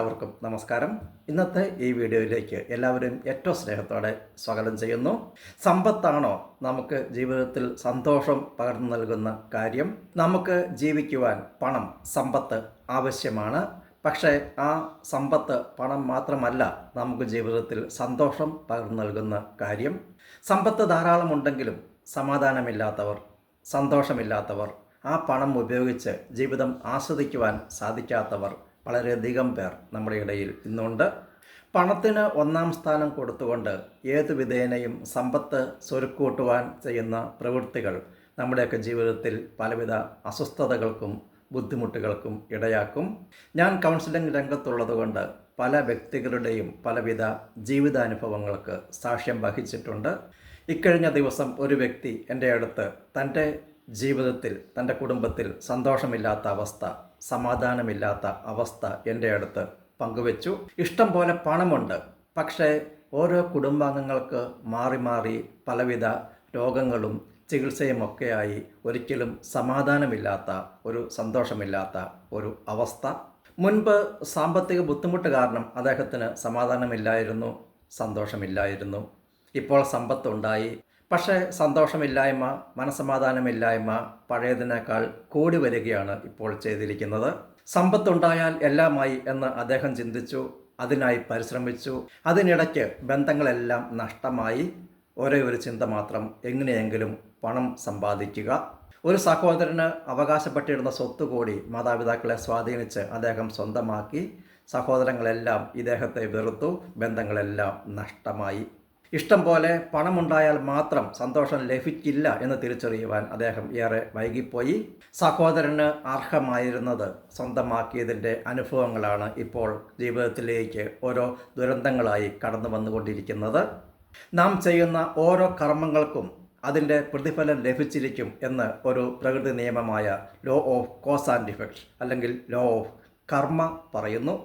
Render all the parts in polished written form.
എല്ലാവർക്കും നമസ്കാരം. ഇന്നത്തെ ഈ വീഡിയോയിലേക്ക് എല്ലാവരും ഏറ്റവും സ്നേഹത്തോടെ സ്വാഗതം ചെയ്യുന്നു. സമ്പത്താണോ നമുക്ക് ജീവിതത്തിൽ സന്തോഷം പകർന്നു നൽകുന്ന കാര്യം? നമുക്ക് ജീവിക്കുവാൻ പണം, സമ്പത്ത് ആവശ്യമാണ്. പക്ഷേ ആ സമ്പത്ത്, പണം മാത്രമല്ല നമുക്ക് ജീവിതത്തിൽ സന്തോഷം പകർന്നു നൽകുന്ന കാര്യം. സമ്പത്ത് ധാരാളമുണ്ടെങ്കിലും സമാധാനമില്ലാത്തവർ, സന്തോഷമില്ലാത്തവർ, ആ പണം ഉപയോഗിച്ച് ജീവിതം ആസ്വദിക്കുവാൻ സാധിക്കാത്തവർ വളരെയധികം പേർ നമ്മുടെ ഇടയിൽ ഇന്നുണ്ട്. പണത്തിന് ഒന്നാം സ്ഥാനം കൊടുത്തുകൊണ്ട് ഏതു വിധേനയും സമ്പത്ത് സ്വരുക്കൂട്ടുവാൻ ചെയ്യുന്ന പ്രവൃത്തികൾ നമ്മുടെയൊക്കെ ജീവിതത്തിൽ പലവിധ അസ്വസ്ഥതകൾക്കും ബുദ്ധിമുട്ടുകൾക്കും ഇടയാക്കും. ഞാൻ കൗൺസിലിംഗ് രംഗത്തുള്ളതുകൊണ്ട് പല വ്യക്തികളുടെയും പലവിധ ജീവിതാനുഭവങ്ങൾക്ക് സാക്ഷ്യം വഹിച്ചിട്ടുണ്ട്. ഇക്കഴിഞ്ഞ ദിവസം ഒരു വ്യക്തി എൻ്റെ അടുത്ത് തൻ്റെ ജീവിതത്തിൽ, തൻ്റെ കുടുംബത്തിൽ സന്തോഷമില്ലാത്ത അവസ്ഥ, സമാധാനമില്ലാത്ത അവസ്ഥ എൻ്റെ അടുത്ത് പങ്കുവച്ചു. ഇഷ്ടം പോലെ പണമുണ്ട്, പക്ഷേ ഓരോ കുടുംബാംഗങ്ങൾക്ക് മാറി മാറി പലവിധ രോഗങ്ങളും ചികിത്സയുമൊക്കെയായി ഒരിക്കലും സമാധാനമില്ലാത്ത, ഒരു സന്തോഷമില്ലാത്ത ഒരു അവസ്ഥ. മുൻപ് സാമ്പത്തിക ബുദ്ധിമുട്ട് കാരണം അദ്ദേഹത്തിന് സമാധാനമില്ലായിരുന്നു, സന്തോഷമില്ലായിരുന്നു. ഇപ്പോൾ സമ്പത്തുണ്ടായി, പക്ഷേ സന്തോഷമില്ലായ്മ, മനസ്സമാധാനമില്ലായ്മ പഴയതിനേക്കാൾ കൂടി വരികയാണ് ഇപ്പോൾ ചെയ്തിരിക്കുന്നത്. സമ്പത്തുണ്ടായാൽ എല്ലാമായി എന്ന് അദ്ദേഹം ചിന്തിച്ചു, അതിനായി പരിശ്രമിച്ചു. അതിനിടയ്ക്ക് ബന്ധങ്ങളെല്ലാം നഷ്ടമായി. ഒരേ ഒരു ചിന്ത മാത്രം, എങ്ങനെയെങ്കിലും പണം സമ്പാദിക്കുക. ഒരു സഹോദരന് അവകാശപ്പെട്ടിരുന്ന സ്വത്ത് കൂടി മാതാപിതാക്കളെ സ്വാധീനിച്ച് അദ്ദേഹം സ്വന്തമാക്കി. സഹോദരങ്ങളെല്ലാം ഇദ്ദേഹത്തെ വെറുത്തു, ബന്ധങ്ങളെല്ലാം നഷ്ടമായി. ഇഷ്ടം പോലെ പണമുണ്ടായാൽ മാത്രം സന്തോഷം ലഭിക്കില്ല എന്ന് തിരിച്ചറിയുവാൻ അദ്ദേഹം ഏറെ വൈകിപ്പോയി. സഹോദരന് അർഹമായിരുന്നത് സ്വന്തമാക്കിയതിൻ്റെ അനുഭവങ്ങളാണ് ഇപ്പോൾ ജീവിതത്തിലേക്ക് ഓരോ ദുരന്തങ്ങളായി കടന്നു വന്നുകൊണ്ടിരിക്കുന്നത്. നാം ചെയ്യുന്ന ഓരോ കർമ്മങ്ങൾക്കും അതിൻ്റെ പ്രതിഫലം ലഭിച്ചിരിക്കും എന്ന് ഒരു പ്രകൃതി നിയമമായ law of cause and effect അല്ലെങ്കിൽ ലോ ഓഫ് കർമ്മ പറയുന്നു.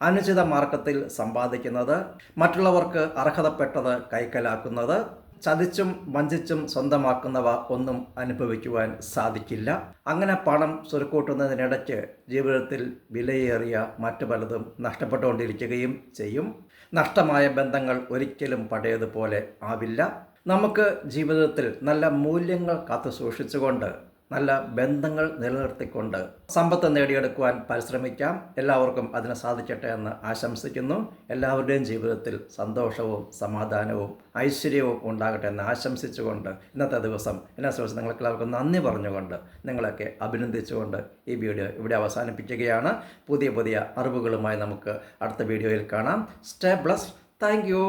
അനുചിത മാർഗത്തിൽ സമ്പാദിക്കുന്നത്, മറ്റുള്ളവർക്ക് അർഹതപ്പെട്ടത് കൈക്കലാക്കുന്നത്, ചതിച്ചും വഞ്ചിച്ചും സ്വന്തമാക്കുന്നവ ഒന്നും അനുഭവിക്കുവാൻ സാധിക്കില്ല. അങ്ങനെ പണം സ്വരുക്കൂട്ടുന്നതിനിടയ്ക്ക് ജീവിതത്തിൽ വിലയേറിയ മറ്റു പലതും നഷ്ടപ്പെട്ടുകൊണ്ടിരിക്കുകയും ചെയ്യും. നഷ്ടമായ ബന്ധങ്ങൾ ഒരിക്കലും പഴയതുപോലെ ആവില്ല. നമുക്ക് ജീവിതത്തിൽ നല്ല മൂല്യങ്ങൾ കാത്തു സൂക്ഷിച്ചുകൊണ്ട്, നല്ല ബന്ധങ്ങൾ നിലനിർത്തിക്കൊണ്ട് സമ്പത്ത് നേടിയെടുക്കുവാൻ പരിശ്രമിക്കാം. എല്ലാവർക്കും അതിന് സാധിക്കട്ടെ എന്ന് ആശംസിക്കുന്നു. എല്ലാവരുടെയും ജീവിതത്തിൽ സന്തോഷവും സമാധാനവും ഐശ്വര്യവും ഉണ്ടാകട്ടെ എന്ന് ആശംസിച്ചുകൊണ്ട് ഇന്നത്തെ ദിവസം എന്നെ ശ്രമിച്ച് നിങ്ങൾക്ക് എല്ലാവർക്കും നന്ദി പറഞ്ഞുകൊണ്ട്, നിങ്ങളൊക്കെ അഭിനന്ദിച്ചുകൊണ്ട് ഈ വീഡിയോ ഇവിടെ അവസാനിപ്പിക്കുകയാണ്. പുതിയ അറിവുകളുമായി നമുക്ക് അടുത്ത വീഡിയോയിൽ കാണാം. Stay blessed. Thank you.